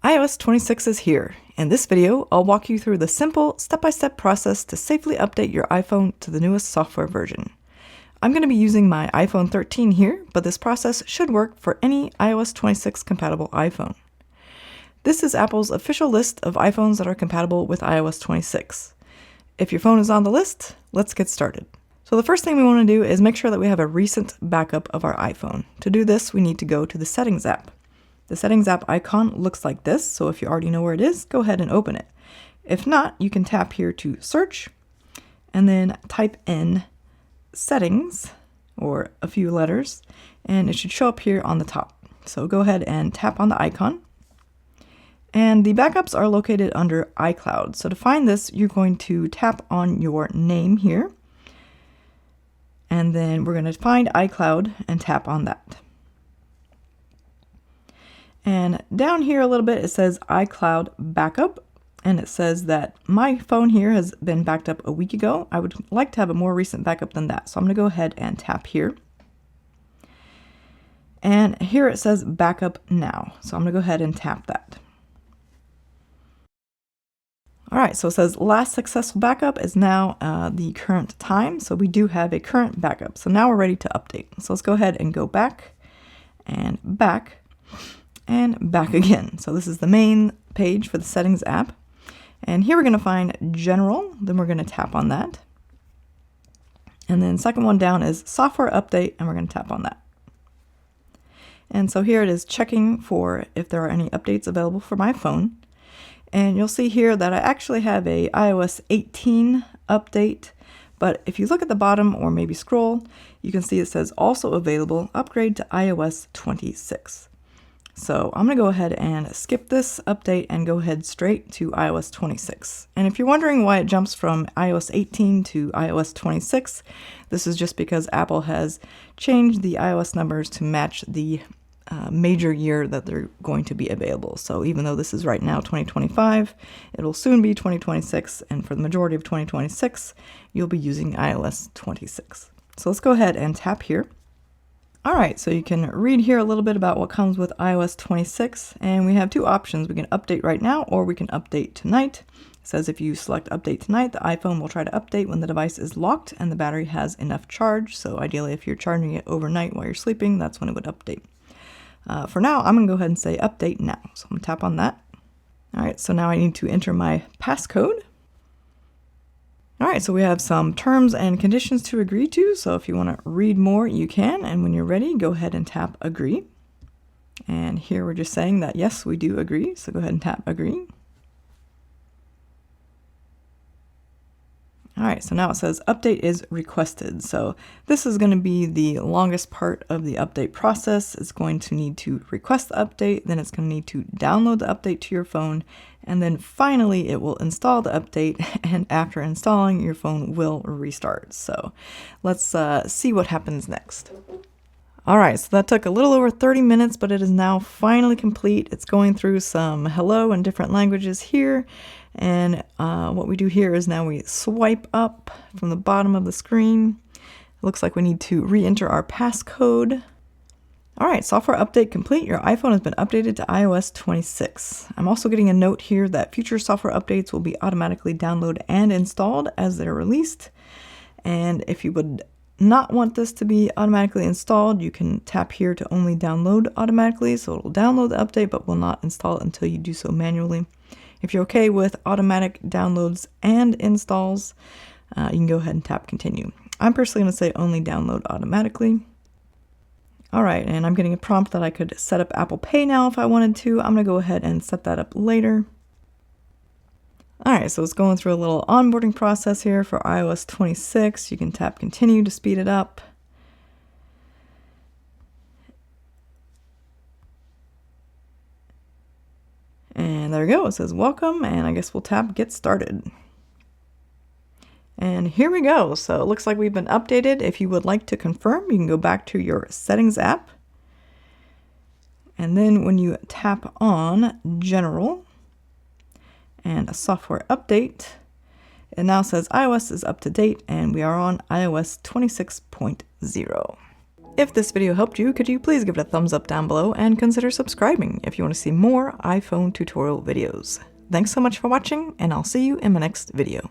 iOS 26 is here. In this video, I'll walk you through the simple, step-by-step process to safely update your iPhone to the newest software version. I'm going to be using my iPhone 13 here, but this process should work for any iOS 26 compatible iPhone. This is Apple's official list of iPhones that are compatible with iOS 26. If your phone is on the list, let's get started. So the first thing we want to do is make sure that we have a recent backup of our iPhone. To do this, we need to go to the Settings app. The Settings app icon looks like this, so if you already know where it is, go ahead and open it. If not, you can tap here to Search, and then type in Settings, or a few letters, and it should show up here on the top. So go ahead and tap on the icon. And the backups are located under iCloud. So to find this, you're going to tap on your name here, and then we're going to find iCloud and tap on that. And down here a little bit, it says iCloud Backup, and it says that my phone here has been backed up a week ago. I would like to have a more recent backup than that, so I'm going to go ahead and tap here. And here it says Backup Now, so I'm going to go ahead and tap that. All right, so it says last successful backup is now the current time, so we do have a current backup. So now we're ready to update. So let's go ahead and go back and back and back again. So this is the main page for the Settings app. And here we're going to find General, then we're going to tap on that. And then second one down is Software Update, and we're going to tap on that. And so here it is checking for if there are any updates available for my phone. And you'll see here that I actually have a iOS 18 update, but if you look at the bottom or maybe scroll, you can see it says also available, upgrade to iOS 26. So I'm going to go ahead and skip this update and go ahead straight to iOS 26. And if you're wondering why it jumps from iOS 18 to iOS 26, this is just because Apple has changed the iOS numbers to match the major year that they're going to be available. So even though this is right now 2025, it'll soon be 2026, and for the majority of 2026, you'll be using iOS 26. So let's go ahead and tap here. All right, so you can read here a little bit about what comes with iOS 26, and we have two options. We can update right now, or we can update tonight. It says if you select update tonight, the iPhone will try to update when the device is locked and the battery has enough charge. So ideally, if you're charging it overnight while you're sleeping, that's when it would update. For now, I'm going to go ahead and say update now. So I'm going to tap on that. All right, so now I need to enter my passcode. All right, so we have some terms and conditions to agree to. So if you want to read more, you can. And when you're ready, go ahead and tap agree. And here we're just saying that, yes, we do agree. So go ahead and tap agree. All right, so now it says update is requested. So this is going to be the longest part of the update process. It's going to need to request the update, then it's going to need to download the update to your phone, and then finally it will install the update, and after installing, your phone will restart. So let's see what happens next. All right, so that took a little over 30 minutes, but it is now finally complete. It's going through some hello in different languages here. And what we do here is now we swipe up from the bottom of the screen. It looks like we need to re-enter our passcode. All right, software update complete. Your iPhone has been updated to iOS 26. I'm also getting a note here that future software updates will be automatically downloaded and installed as they're released. And if you would not want this to be automatically installed, you can tap here to only download automatically. So it will download the update, but will not install it until you do so manually. If you're okay with automatic downloads and installs, you can go ahead and tap continue. I'm personally going to say only download automatically. All right, and I'm getting a prompt that I could set up Apple Pay now if I wanted to. I'm going to go ahead and set that up later. All right, so it's going through a little onboarding process here for iOS 26. You can tap continue to speed it up. And there we go, it says welcome, and I guess we'll tap get started. And here we go, so it looks like we've been updated. If you would like to confirm, you can go back to your Settings app. And then when you tap on General and a software update, it now says iOS is up to date and we are on iOS 26.0. If this video helped you, could you please give it a thumbs up down below and consider subscribing if you want to see more iPhone tutorial videos. Thanks so much for watching, and I'll see you in my next video.